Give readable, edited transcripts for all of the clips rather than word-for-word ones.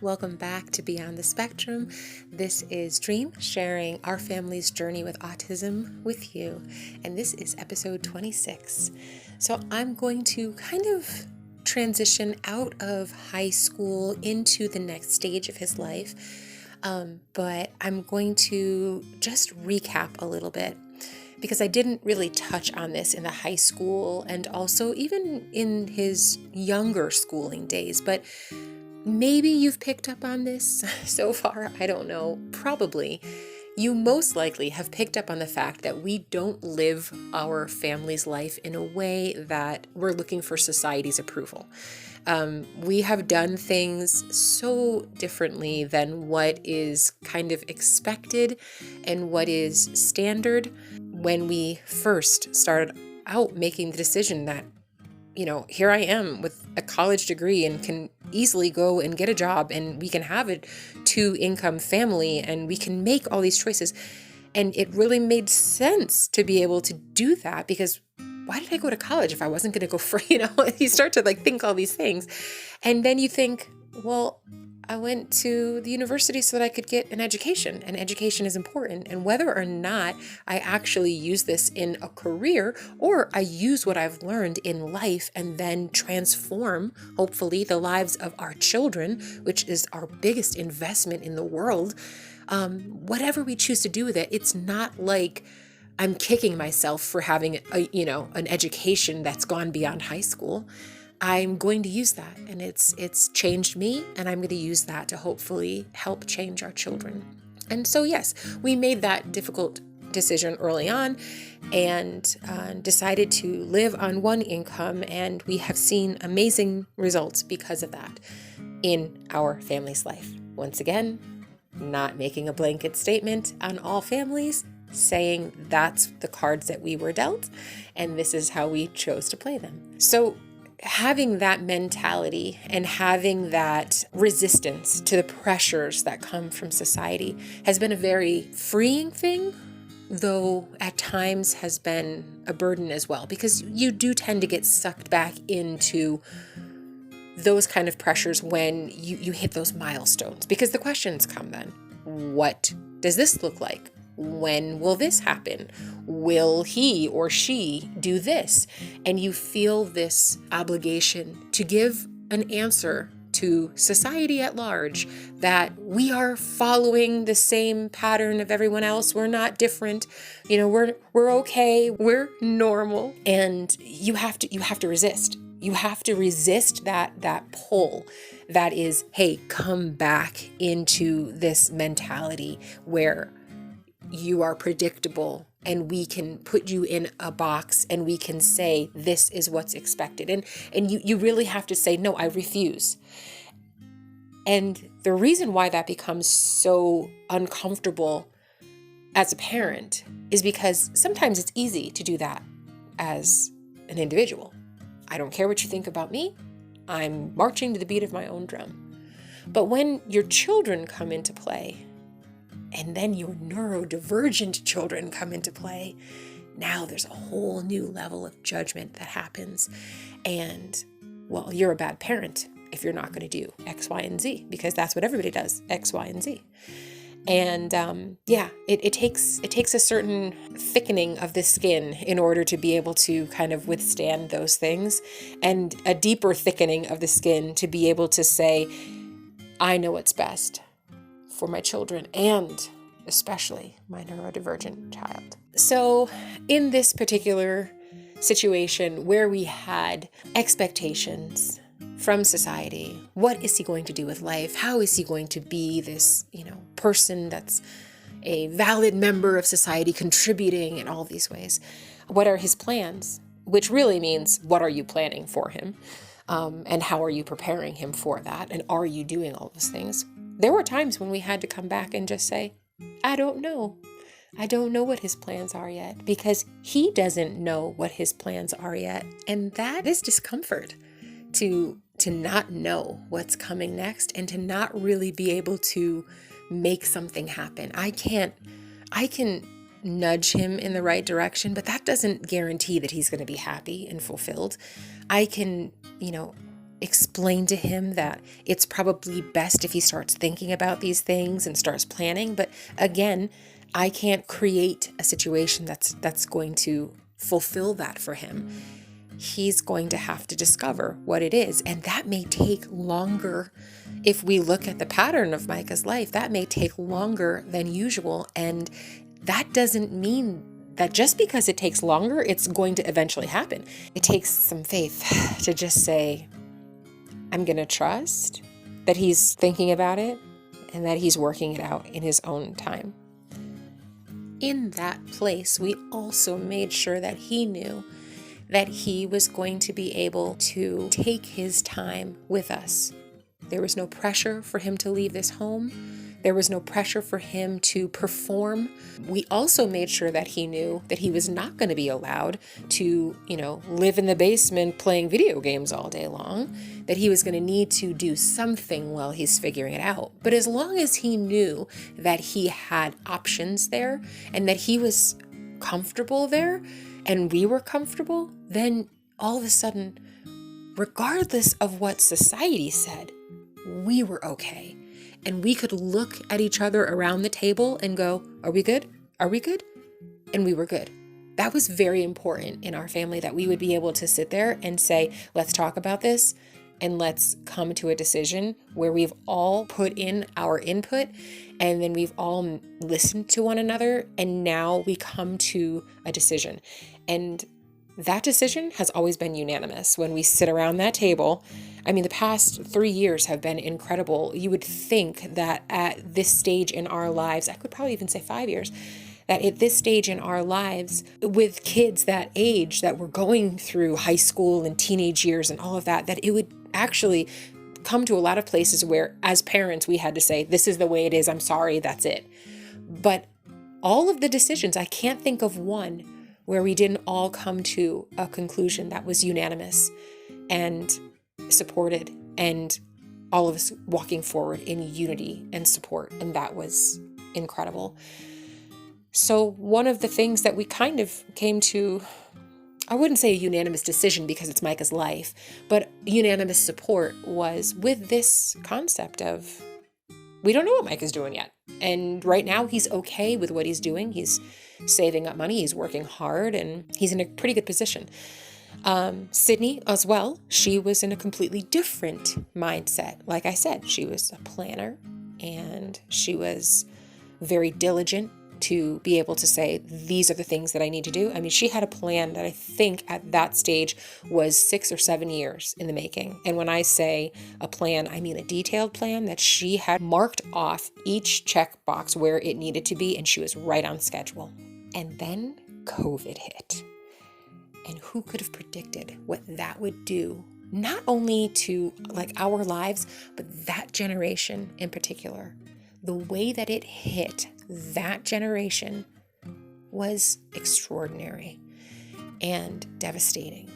Welcome back to Beyond the Spectrum. This is Dream, sharing our family's journey with autism with you. And this is episode 26. So I'm going to kind of transition out of high school into the next stage of his life. But I'm going to just recap a little bit, because I didn't really touch on this in the high school and also even in his younger schooling days. But maybe you've picked up on this so far. I don't know. Probably. You most likely have picked up on the fact that we don't live our family's life in a way that we're looking for society's approval. We have done things so differently than what is kind of expected and what is standard when we first started out making the decision that, here I am with a college degree and can easily go and get a job, and we can have a 2-income family, and we can make all these choices. And it really made sense to be able to do that, because why did I go to college if I wasn't going to go for, you start to think all these things. And then you think, well, I went to the university so that I could get an education, and education is important. And whether or not I actually use this in a career, or I use what I've learned in life and then transform, hopefully, the lives of our children, which is our biggest investment in the world, whatever we choose to do with it, it's not like I'm kicking myself for having an education that's gone beyond high school. I'm going to use that, and it's changed me, and I'm going to use that to hopefully help change our children. And so, yes, we made that difficult decision early on and decided to live on one income, and we have seen amazing results because of that in our family's life. Once again, not making a blanket statement on all families, saying that's the cards that we were dealt, and this is how we chose to play them. So having that mentality and having that resistance to the pressures that come from society has been a very freeing thing, though at times has been a burden as well, because you do tend to get sucked back into those kind of pressures when you hit those milestones, because the questions come then. What does this look like? When will this happen? Will he or she do this? And you feel this obligation to give an answer to society at large, that we are following the same pattern of everyone else. We're not different. We're okay. We're normal. And you have to resist. You have to resist that pull that is, hey, come back into this mentality where you are predictable, and we can put you in a box, and we can say, this is what's expected. And you really have to say, no, I refuse. And the reason why that becomes so uncomfortable as a parent is because sometimes it's easy to do that as an individual. I don't care what you think about me. I'm marching to the beat of my own drum. But when your children come into play, and then your neurodivergent children come into play, now there's a whole new level of judgment that happens. And, well, you're a bad parent if you're not going to do X, Y, and Z, because that's what everybody does, X, Y, and Z. And it takes a certain thickening of the skin in order to be able to kind of withstand those things, and a deeper thickening of the skin to be able to say, I know what's best for my children, and especially my neurodivergent child. So in this particular situation where we had expectations from society, what is he going to do with life? How is he going to be this, person that's a valid member of society, contributing in all these ways? What are his plans? Which really means, what are you planning for him? And how are you preparing him for that? And are you doing all those things? There were times when we had to come back and just say, I don't know. I don't know what his plans are yet, because he doesn't know what his plans are yet. And that is discomfort, to not know what's coming next and to not really be able to make something happen. I can nudge him in the right direction, but that doesn't guarantee that he's going to be happy and fulfilled. I can, explained to him that it's probably best if he starts thinking about these things and starts planning. But again, I can't create a situation that's going to fulfill that for him. He's going to have to discover what it is. And that may take longer. If we look at the pattern of Micah's life, that may take longer than usual. And that doesn't mean that just because it takes longer, it's going to eventually happen. It takes some faith to just say, I'm going to trust that he's thinking about it and that he's working it out in his own time. In that place, we also made sure that he knew that he was going to be able to take his time with us. There was no pressure for him to leave this home. There was no pressure for him to perform. We also made sure that he knew that he was not going to be allowed to, live in the basement playing video games all day long, that he was going to need to do something while he's figuring it out. But as long as he knew that he had options there and that he was comfortable there and we were comfortable, then all of a sudden, regardless of what society said, we were okay. And we could look at each other around the table and go, are we good? Are we good? And we were good. That was very important in our family, that we would be able to sit there and say, let's talk about this and let's come to a decision where we've all put in our input and then we've all listened to one another and now we come to a decision. And that decision has always been unanimous. When we sit around that table, the past 3 years have been incredible. You would think that at this stage in our lives, I could probably even say 5 years, that at this stage in our lives, with kids that age, that were going through high school and teenage years and all of that, that it would actually come to a lot of places where, as parents, we had to say, this is the way it is, I'm sorry, that's it. But all of the decisions, I can't think of one where we didn't all come to a conclusion that was unanimous and supported, and all of us walking forward in unity and support. And that was incredible. So one of the things that we kind of came to, I wouldn't say a unanimous decision because it's Micah's life, but unanimous support was with this concept of, we don't know what Micah's doing yet. And right now he's okay with what he's doing. He's saving up money, he's working hard, and he's in a pretty good position. Sydney as well, she was in a completely different mindset. Like I said, she was a planner and she was very diligent to be able to say, these are the things that I need to do. She had a plan that I think at that stage was 6 or 7 years in the making. And when I say a plan, I mean a detailed plan that she had marked off each checkbox where it needed to be, and she was right on schedule. And then COVID hit. And who could have predicted what that would do, not only to our lives, but that generation in particular. The way that it hit that generation was extraordinary and devastating.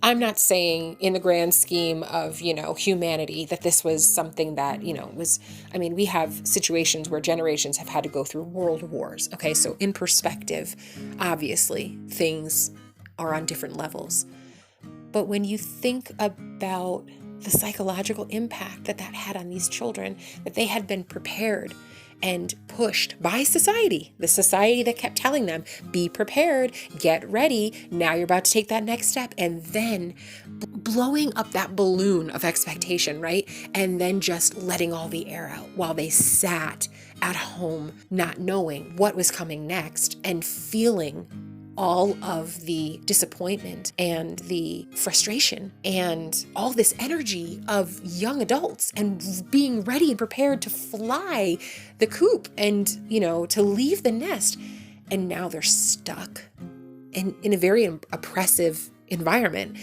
I'm not saying in the grand scheme of, humanity that this was something that, we have situations where generations have had to go through world wars. Okay, so in perspective, obviously things are on different levels. But when you think about the psychological impact that had on these children, that they had been prepared and pushed by society, the society that kept telling them, be prepared, get ready, now you're about to take that next step, and then blowing up that balloon of expectation, right? And then just letting all the air out while they sat at home, not knowing what was coming next and feeling all of the disappointment and the frustration and all this energy of young adults and being ready and prepared to fly the coop and, to leave the nest. And now they're stuck in a very oppressive environment.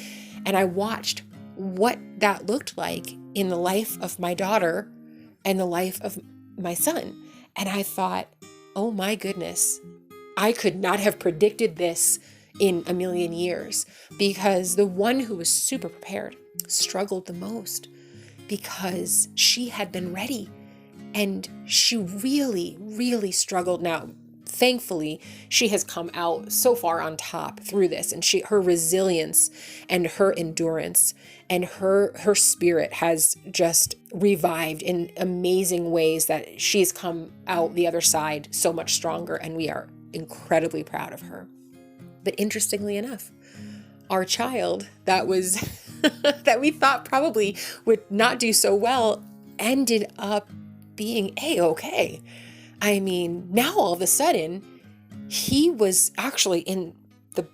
And I watched what that looked like in the life of my daughter and the life of my son. And I thought, oh my goodness, I could not have predicted this in a million years, because the one who was super prepared struggled the most because she had been ready, and she really, really struggled. Now, thankfully, she has come out so far on top through this, and her resilience and her endurance and her spirit has just revived in amazing ways that she's come out the other side so much stronger, and we are incredibly proud of her. But interestingly enough, our child that was that we thought probably would not do so well ended up being A-okay. I mean, now all of a sudden, he was actually in the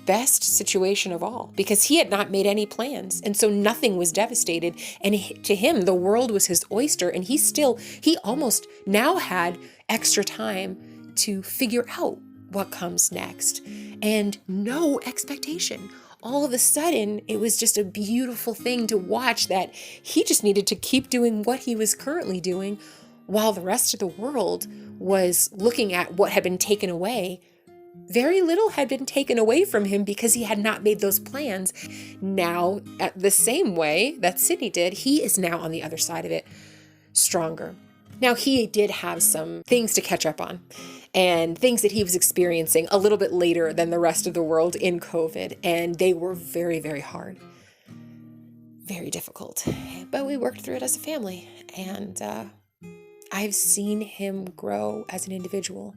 best situation of all because he had not made any plans. And so nothing was devastated. And to him, the world was his oyster. And he almost now had extra time to figure out what comes next and no expectation. All of a sudden, it was just a beautiful thing to watch that he just needed to keep doing what he was currently doing while the rest of the world was looking at what had been taken away. Very little had been taken away from him because he had not made those plans. Now, at the same way that Sydney did, he is now on the other side of it, stronger. Now, he did have some things to catch up on and things that he was experiencing a little bit later than the rest of the world in COVID. And they were very, very hard, very difficult. But we worked through it as a family. And I've seen him grow as an individual.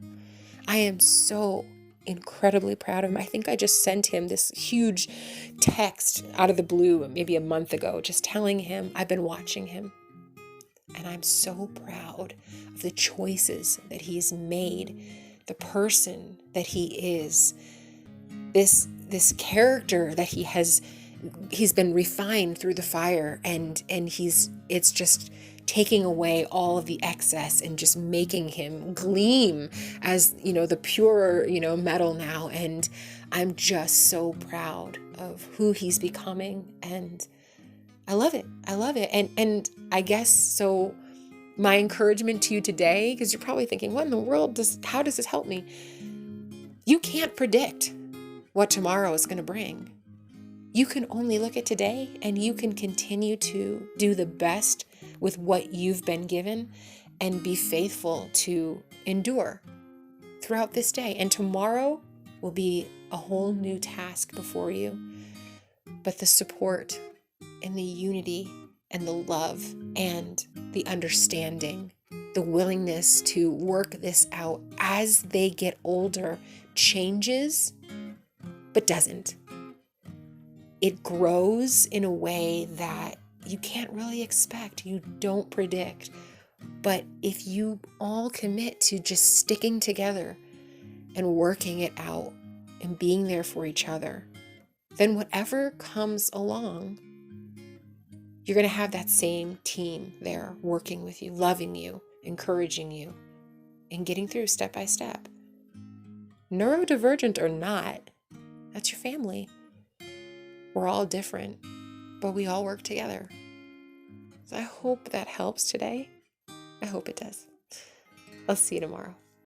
I am so incredibly proud of him. I think I just sent him this huge text out of the blue maybe a month ago, just telling him I've been watching him. And I'm so proud of the choices that he's made, the person that he is, this character that he's been refined through the fire, and it's just taking away all of the excess and just making him gleam as, the pure, metal now. And I'm just so proud of who he's becoming, and I love it. I love it. And I guess so my encouragement to you today, because you're probably thinking, what in the world how does this help me? You can't predict what tomorrow is going to bring. You can only look at today, and you can continue to do the best with what you've been given and be faithful to endure throughout this day. And tomorrow will be a whole new task before you. But the support and the unity and the love and the understanding, the willingness to work this out as they get older changes, but doesn't. It grows in a way that you can't really expect, you don't predict. But if you all commit to just sticking together and working it out and being there for each other, then whatever comes along, you're going to have that same team there working with you, loving you, encouraging you, and getting through step by step. Neurodivergent or not, that's your family. We're all different, but we all work together. So I hope that helps today. I hope it does. I'll see you tomorrow.